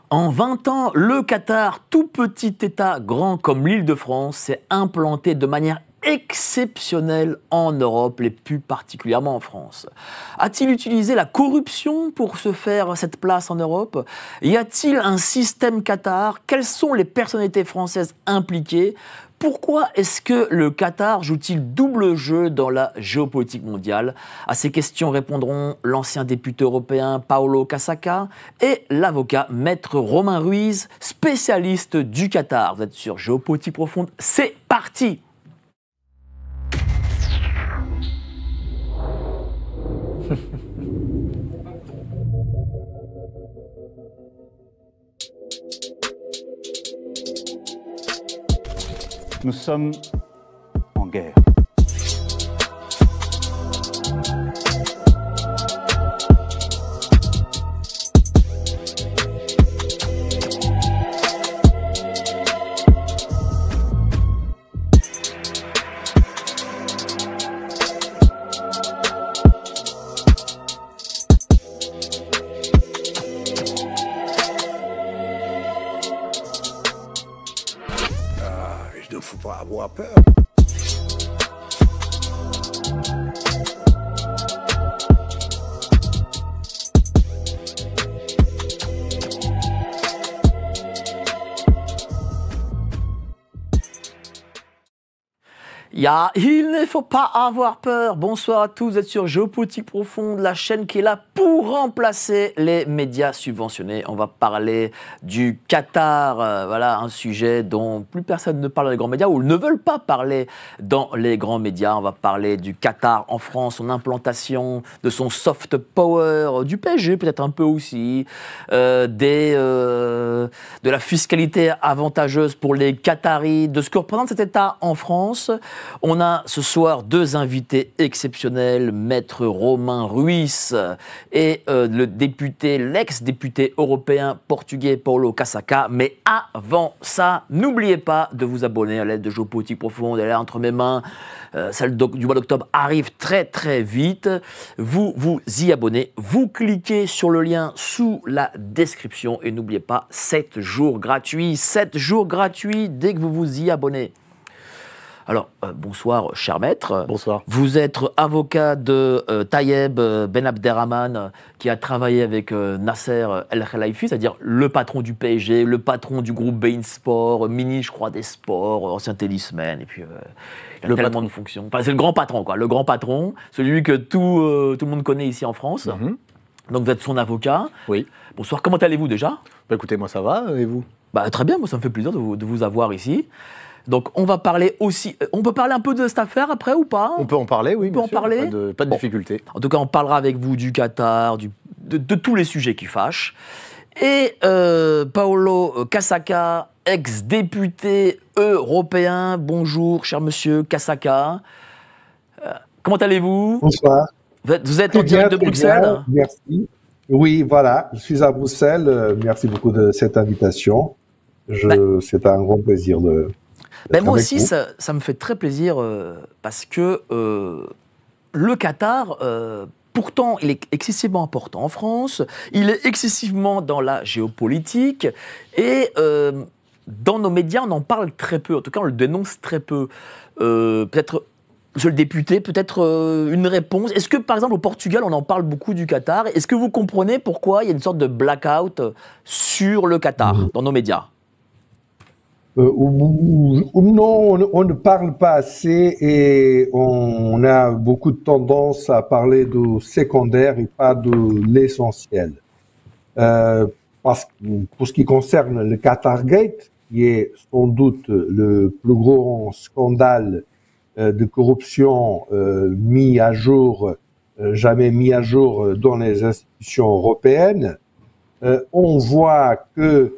En 20 ans, le Qatar, tout petit État grand comme l'Île-de-France, s'est implanté de manière exceptionnelle en Europe, et plus particulièrement en France. A-t-il utilisé la corruption pour se faire cette place en Europe? Y a-t-il un système Qatar? Quelles sont les personnalités françaises impliquées? Pourquoi est-ce que le Qatar joue-t-il double jeu dans la géopolitique mondiale? À ces questions répondront l'ancien député européen Paolo Casaca et l'avocat Maître Romain Ruiz, spécialiste du Qatar. Vous êtes sur Géopolitique Profonde, c'est parti! Nous sommes en guerre. Il ne faut pas avoir peur. Il ne faut pas avoir peur. Bonsoir à tous, vous êtes sur Géopolitique Profonde, la chaîne qui est là pour remplacer les médias subventionnés. On va parler du Qatar, voilà un sujet dont plus personne ne parle dans les grands médias ou ne veulent pas parler dans les grands médias. On va parler du Qatar en France, son implantation, de son soft power, du PSG peut-être un peu aussi, de la fiscalité avantageuse pour les Qataris, de ce que représente cet État en France. On a ce soir deux invités exceptionnels, Maître Romain Ruiz et l'ex-député européen portugais Paolo Casaca. Mais avant ça, n'oubliez pas de vous abonner à l'aide de Géopolitique Profonde. Elle est entre mes mains. Celle du mois d'octobre arrive très très vite. Vous vous y abonnez, vous cliquez sur le lien sous la description et n'oubliez pas 7 jours gratuits. 7 jours gratuits dès que vous vous y abonnez. Alors, bonsoir, cher maître. Bonsoir. Vous êtes avocat de Tayeb Ben Abderrahmane, qui a travaillé avec Nasser El Khelaifi, c'est-à-dire le patron du PSG, le patron du groupe Bein Sport, ministre, je crois, des sports, ancien tennisman, et puis il a tellement de fonctions. Enfin, c'est le grand patron, quoi. Le grand patron, celui que tout le monde connaît ici en France. Donc, vous êtes son avocat. Oui. Bonsoir, comment allez-vous déjà? Bah, écoutez, moi ça va, et vous? Très bien, moi ça me fait plaisir de vous avoir ici. Donc, on va parler aussi... On peut parler un peu de cette affaire après ou pas? On peut en parler, oui, bien sûr. Parler. Pas de difficulté. En tout cas, on parlera avec vous du Qatar, de tous les sujets qui fâchent. Et Paolo Casaca, ex-député européen. Bonjour, cher monsieur Casaca. Comment allez-vous? Bonsoir. Vous êtes en direct de Bruxelles? Merci. Oui, voilà, je suis à Bruxelles. Merci beaucoup de cette invitation. C'est un grand plaisir de... moi aussi, ça me fait très plaisir parce que le Qatar, pourtant, il est excessivement important en France, il est excessivement dans la géopolitique et dans nos médias, on en parle très peu, en tout cas, on le dénonce très peu. Peut-être, monsieur le député, peut-être une réponse. Est-ce que, par exemple, au Portugal, on en parle beaucoup du Qatar? Est-ce que vous comprenez pourquoi il y a une sorte de blackout sur le Qatar dans nos médias? Non, on ne parle pas assez et on a beaucoup de tendance à parler de secondaire et pas de l'essentiel. Parce que pour ce qui concerne le Qatargate, qui est sans doute le plus gros scandale de corruption jamais mis à jour dans les institutions européennes, on voit que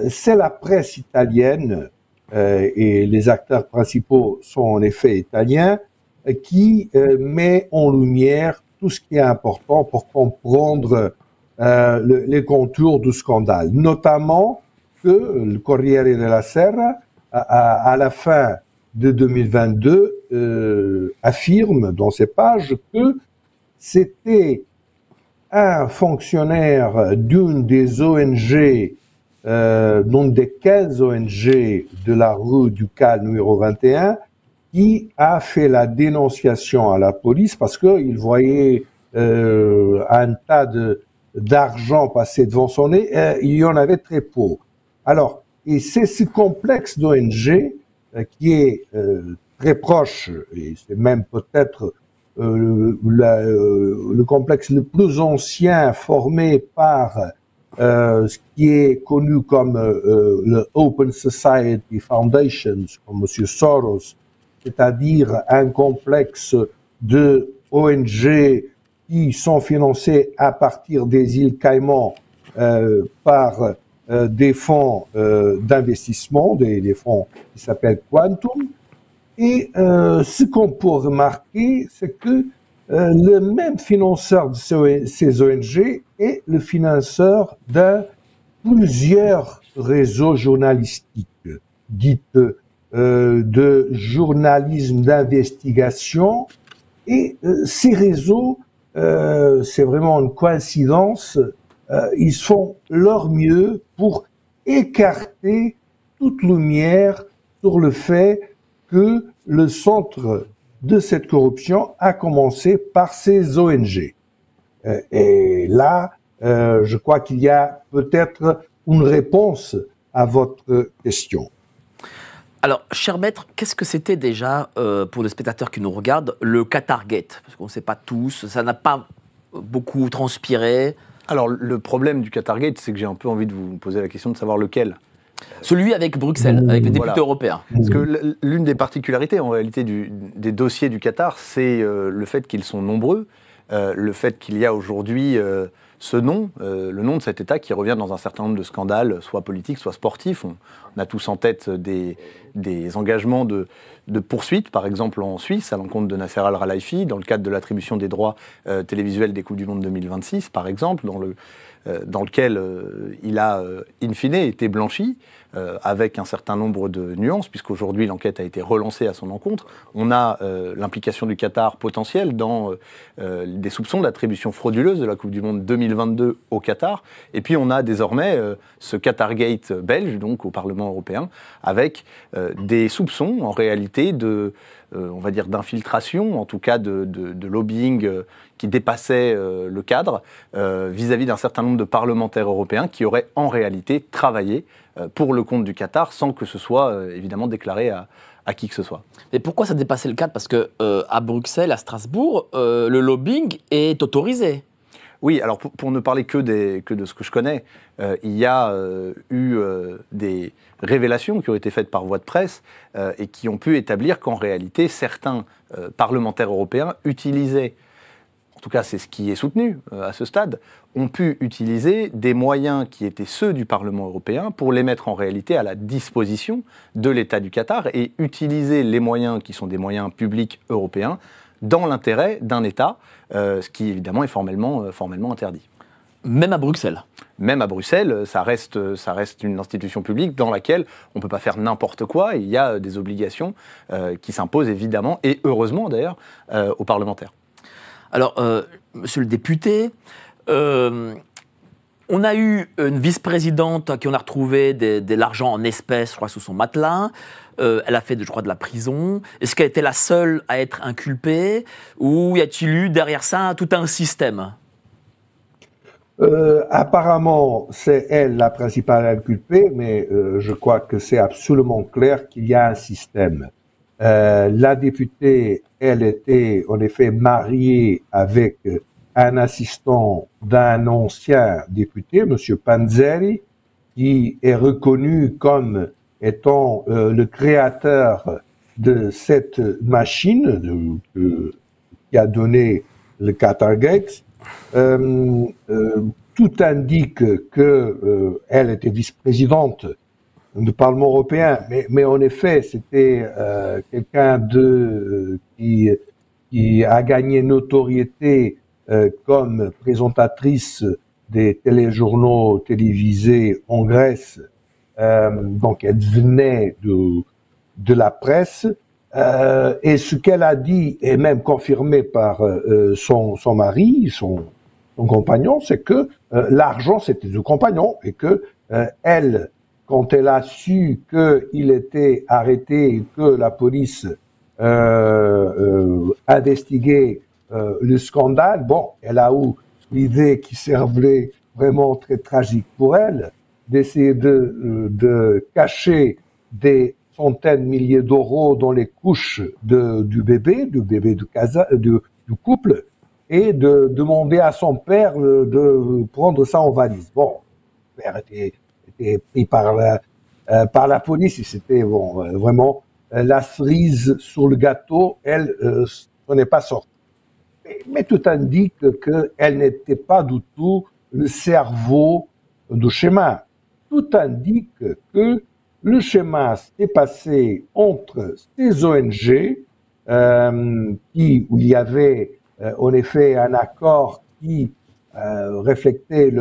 c'est la presse italienne, et les acteurs principaux sont en effet italiens, qui met en lumière tout ce qui est important pour comprendre les contours du scandale. Notamment que le Corriere della Sera, à la fin de 2022, affirme dans ses pages que c'était un fonctionnaire d'une des ONG l'une des 15 ONG de la rue du Cal numéro 21, qui a fait la dénonciation à la police parce qu'il voyait un tas d'argent passer devant son nez, il y en avait très peu. Alors, et c'est ce complexe d'ONG qui est très proche, et c'est même peut-être le complexe le plus ancien formé par ce qui est connu comme le Open Society Foundations, comme M. Soros, c'est-à-dire un complexe de ONG qui sont financés à partir des îles Caïmans par des fonds d'investissement, des fonds qui s'appellent Quantum. Et ce qu'on peut remarquer, c'est que le même financeur de ces ONG est le financeur de plusieurs réseaux journalistiques, dites de journalisme d'investigation. Et ces réseaux, c'est vraiment une coïncidence, ils font leur mieux pour écarter toute lumière sur le fait que le centre de cette corruption a commencé par ces ONG. Et là, je crois qu'il y a peut-être une réponse à votre question. Alors, cher maître, qu'est-ce que c'était déjà, pour les spectateurs qui nous regardent, le Qatargate? Parce qu'on ne sait pas tous, ça n'a pas beaucoup transpiré. Alors, le problème du Qatargate, c'est que j'ai un peu envie de vous poser la question de savoir lequel. Celui avec Bruxelles, avec les députés européens. Parce que l'une des particularités, en réalité, des dossiers du Qatar, c'est le fait qu'ils sont nombreux, le fait qu'il y a aujourd'hui ce nom, le nom de cet État qui revient dans un certain nombre de scandales, soit politiques, soit sportifs. On a tous en tête des engagements de poursuite, par exemple en Suisse, à l'encontre de Nasser Al-Khelaifi, dans le cadre de l'attribution des droits télévisuels des Coupes du Monde 2026, par exemple, dans lequel il a, in fine, été blanchi, avec un certain nombre de nuances, puisqu'aujourd'hui l'enquête a été relancée à son encontre. On a l'implication du Qatar potentielle dans des soupçons d'attribution frauduleuse de la Coupe du Monde 2022 au Qatar. Et puis on a désormais ce Qatargate belge, donc au Parlement européen, avec des soupçons, en réalité, on va dire d'infiltration, en tout cas de lobbying qui dépassait le cadre vis-à-vis d'un certain nombre de parlementaires européens qui auraient en réalité travaillé pour le compte du Qatar sans que ce soit évidemment déclaré à qui que ce soit. Mais pourquoi ça dépassait le cadre? Parce que à Bruxelles, à Strasbourg, le lobbying est autorisé. Oui, alors pour ne parler que de ce que je connais, il y a eu des révélations qui ont été faites par voie de presse et qui ont pu établir qu'en réalité, certains parlementaires européens utilisaient, en tout cas c'est ce qui est soutenu à ce stade, ont pu utiliser des moyens qui étaient ceux du Parlement européen pour les mettre en réalité à la disposition de l'État du Qatar et utiliser les moyens qui sont des moyens publics européens dans l'intérêt d'un État, ce qui évidemment est formellement interdit. Même à Bruxelles. Même à Bruxelles, ça reste une institution publique dans laquelle on ne peut pas faire n'importe quoi. Et il y a des obligations qui s'imposent évidemment, et heureusement d'ailleurs, aux parlementaires. Alors, monsieur le député, on a eu une vice-présidente à qui on a retrouvé de l'argent en espèces, je crois, sous son matelas. Elle a fait, je crois, de la prison. Est-ce qu'elle était la seule à être inculpée? Ou y a-t-il eu derrière ça tout un système? Apparemment, c'est elle la principale inculpée, mais je crois que c'est absolument clair qu'il y a un système. La députée, elle était en effet mariée avec un assistant d'un ancien député, M. Panzeri, qui est reconnu comme étant le créateur de cette machine qui a donné le Qatargate. Tout indique que elle était vice-présidente du Parlement européen, mais en effet, c'était quelqu'un qui a gagné notoriété comme présentatrice des téléjournaux télévisés en Grèce. Donc, elle venait de la presse. Et ce qu'elle a dit est même confirmé par son mari, son compagnon, c'est que l'argent c'était du compagnon et que elle, quand elle a su qu'il était arrêté et que la police investiguait le scandale, bon, elle a eu l'idée qui semblait vraiment très tragique pour elle, d'essayer de cacher des centaines de milliers d'euros dans les couches du bébé du couple, et de demander à son père de prendre ça en valise. Bon, le père était pris par la police, et c'était vraiment la cerise sur le gâteau. Elle n'en est pas sortie. Mais tout indique qu'elle n'était pas du tout le cerveau du schéma. Tout indique que le schéma s'est passé entre ces ONG, où il y avait en effet un accord qui reflètait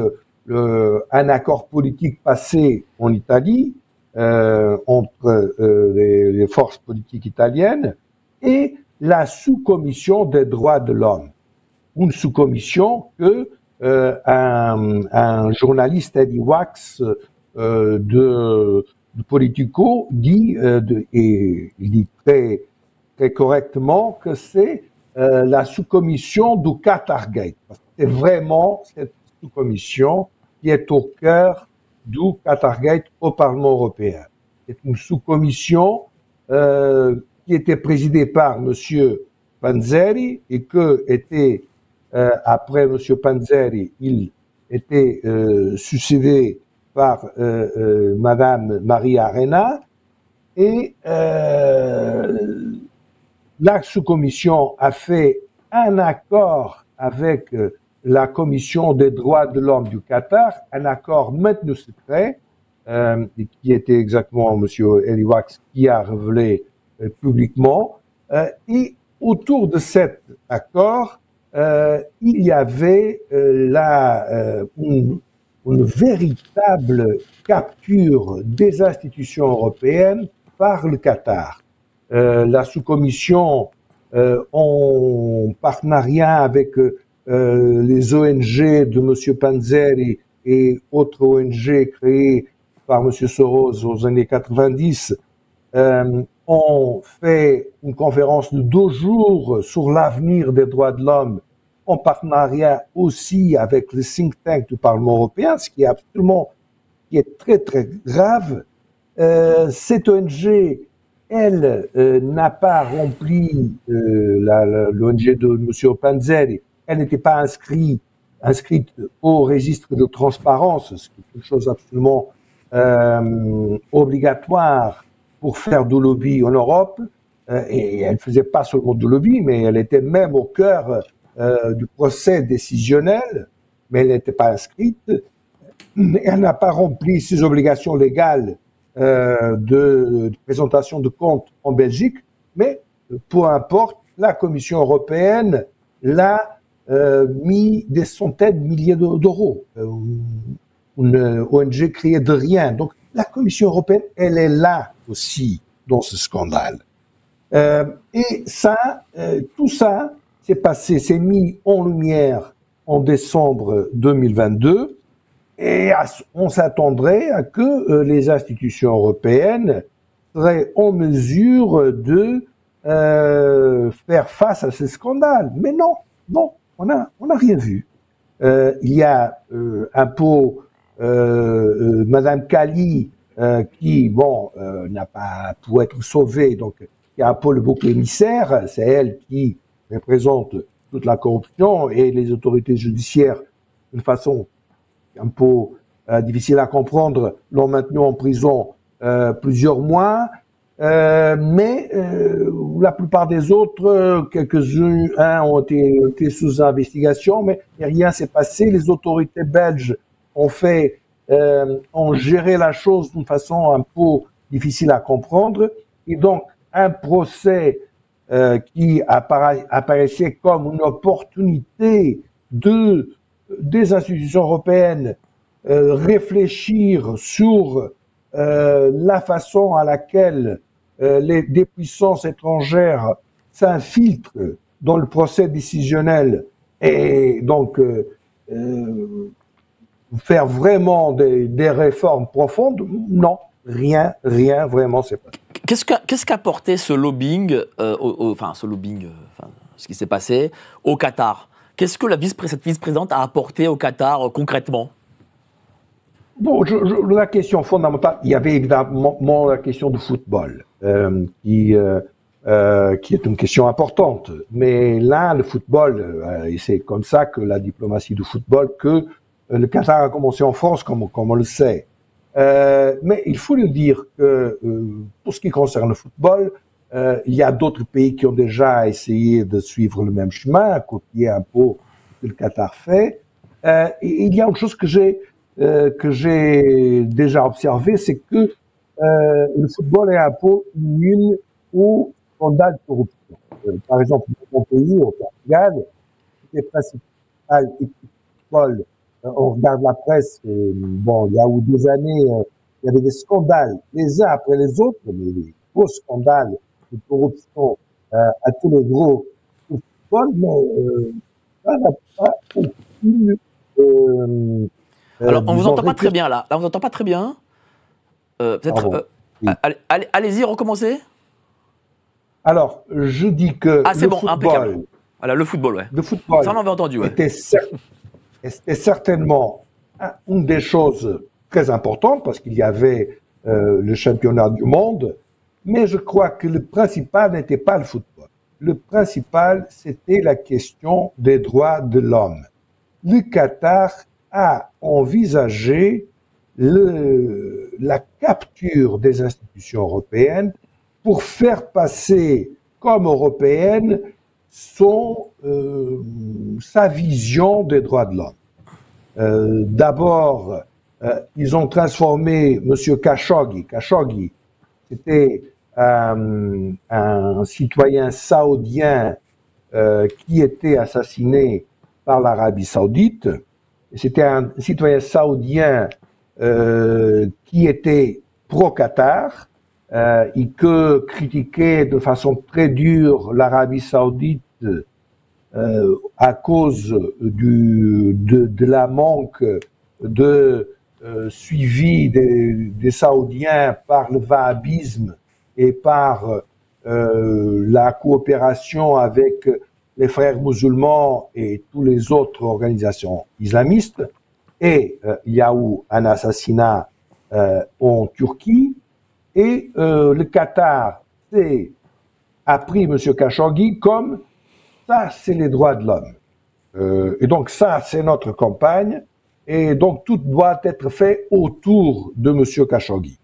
un accord politique passé en Italie entre les forces politiques italiennes, et la sous-commission des droits de l'homme. Une sous-commission que un journaliste, Eddie Wax, de Politico, dit, et il dit très, très correctement, que c'est la sous-commission du Qatargate. C'est vraiment cette sous-commission qui est au cœur du Qatargate au Parlement européen. C'est une sous-commission qui était présidée par Monsieur Panzeri, et que était, après Monsieur Panzeri, il était succédé par Madame Maria Arena, et la sous-commission a fait un accord avec la Commission des droits de l'homme du Qatar, un accord maintenu secret, qui était exactement Monsieur Eddie Wax qui a révélé publiquement, et autour de cet accord, il y avait une véritable capture des institutions européennes par le Qatar. La sous-commission, en partenariat avec les ONG de M. Panzeri et autres ONG créées par M. Soros aux années 90, ont fait une conférence de 2 jours sur l'avenir des droits de l'homme, en partenariat aussi avec le think tank du Parlement européen, ce qui est très très grave. Cette ONG, elle, n'a pas rempli l'ONG de M. Panzeri, elle n'était pas inscrite au registre de transparence, ce qui est une chose absolument obligatoire pour faire du lobby en Europe, et elle ne faisait pas seulement du lobby, mais elle était même au cœur du procès décisionnel, mais elle n'était pas inscrite. Elle n'a pas rempli ses obligations légales de présentation de comptes en Belgique, mais peu importe, la Commission européenne l'a mis des centaines de milliers d'euros. Une ONG créée de rien. Donc la Commission européenne, elle est là aussi dans ce scandale. Et ça, tout ça s'est mis en lumière en décembre 2022, et on s'attendrait à que les institutions européennes seraient en mesure de faire face à ce scandale. Mais non, on n'a rien vu. Il y a un peu Madame Kali qui, n'a pas pu être sauvée, donc il y a un peu le bouc émissaire, c'est elle qui représente toute la corruption, et les autorités judiciaires, d'une façon un peu difficile à comprendre, l'ont maintenue en prison plusieurs mois, mais la plupart des autres, quelques-uns ont été sous investigation, mais rien s'est passé. Les autorités belges ont géré la chose d'une façon un peu difficile à comprendre, et donc un procès qui apparaissait comme une opportunité des institutions européennes réfléchir sur la façon à laquelle des puissances étrangères s'infiltrent dans le procès décisionnel, et donc faire vraiment des réformes profondes, non, rien, vraiment, c'est pas. Qu'est-ce qu'a apporté ce lobbying, ce qui s'est passé au Qatar? Qu'est-ce que cette vice-présidente a apporté au Qatar concrètement? Bon, la question fondamentale, il y avait évidemment la question du football, qui est une question importante. Mais là, le football, et c'est comme ça que la diplomatie du football, que le Qatar a commencé en France, comme on le sait. Mais il faut le dire que pour ce qui concerne le football, il y a d'autres pays qui ont déjà essayé de suivre le même chemin, copier un peu ce que le Qatar fait. Et il y a une chose que j'ai déjà observé, c'est que le football est un peu immune au scandale de corruption. Par exemple, dans mon pays, au Portugal, les principales équipes de football, on regarde la presse, bon, il y a eu des années, il y avait des scandales, les uns après les autres, mais des gros scandales de corruption à tous les gros football, mais ça n'a pas aucune... Alors, on vous entend pas très bien, là. Là, on vous entend pas très bien. Peut-être... oui. Allez-y, recommencez. Alors, je dis que c'est bon, impeccable. Voilà, le football, ouais. Le football, ça, on avait entendu, ouais. C'était certainement une des choses très importantes, parce qu'il y avait le championnat du monde, mais je crois que le principal n'était pas le football. Le principal, c'était la question des droits de l'homme. Le Qatar a envisagé la capture des institutions européennes pour faire passer comme européenne sa vision des droits de l'homme. D'abord, ils ont transformé M. Khashoggi. Khashoggi, c'était un citoyen saoudien qui était assassiné par l'Arabie saoudite. C'était un citoyen saoudien qui était pro-Qatar et que critiquait de façon très dure l'Arabie saoudite à cause de la manque de suivi des Saoudiens par le wahhabisme et par la coopération avec les frères musulmans et toutes les autres organisations islamistes. Et il y a eu un assassinat en Turquie. Et le Qatar a pris M. Khashoggi comme ça, c'est les droits de l'homme. Et donc ça, c'est notre campagne. Et donc tout doit être fait autour de M. Khashoggi.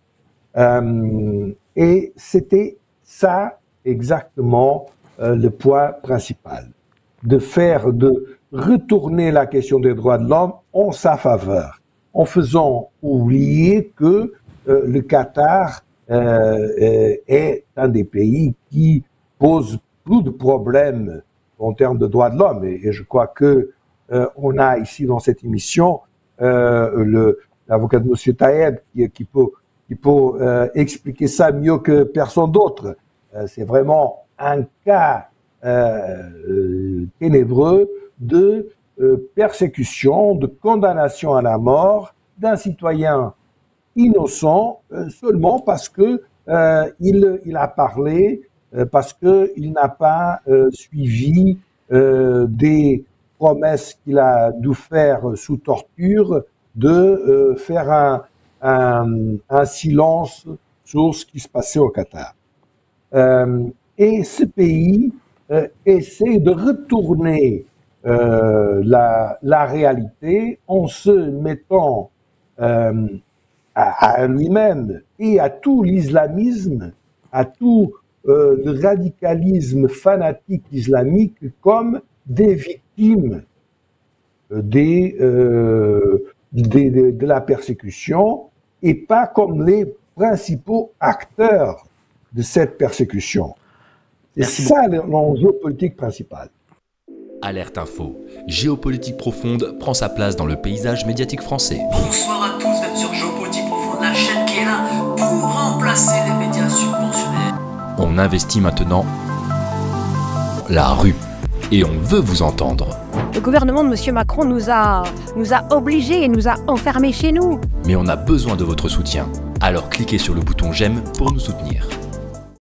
Et c'était ça exactement le point principal. De retourner la question des droits de l'homme en sa faveur, en faisant oublier que le Qatar est un des pays qui pose plus de problèmes en termes de droits de l'homme. Et je crois que on a ici dans cette émission l'avocat de M. Taïeb qui peut expliquer ça mieux que personne d'autre. C'est vraiment un cas ténébreux de persécution, de condamnation à la mort d'un citoyen innocent seulement parce que il a parlé, parce que il n'a pas suivi des promesses qu'il a dû faire sous torture de faire un silence sur ce qui se passait au Qatar. Et ce pays essaie de retourner la réalité en se mettant à lui-même et à tout l'islamisme, à tout le radicalisme fanatique islamique comme des victimes de la persécution et pas comme les principaux acteurs de cette persécution. C'est ça l'enjeu politique principal. Alerte Info. Géopolitique profonde prend sa place dans le paysage médiatique français. Bonsoir à tous, vous êtes sur Géopolitique profonde, la chaîne qui est là pour remplacer les médias subventionnés. On investit maintenant la rue et on veut vous entendre. Le gouvernement de M. Macron nous a obligés et nous a enfermés chez nous. Mais on a besoin de votre soutien. Alors cliquez sur le bouton j'aime pour nous soutenir.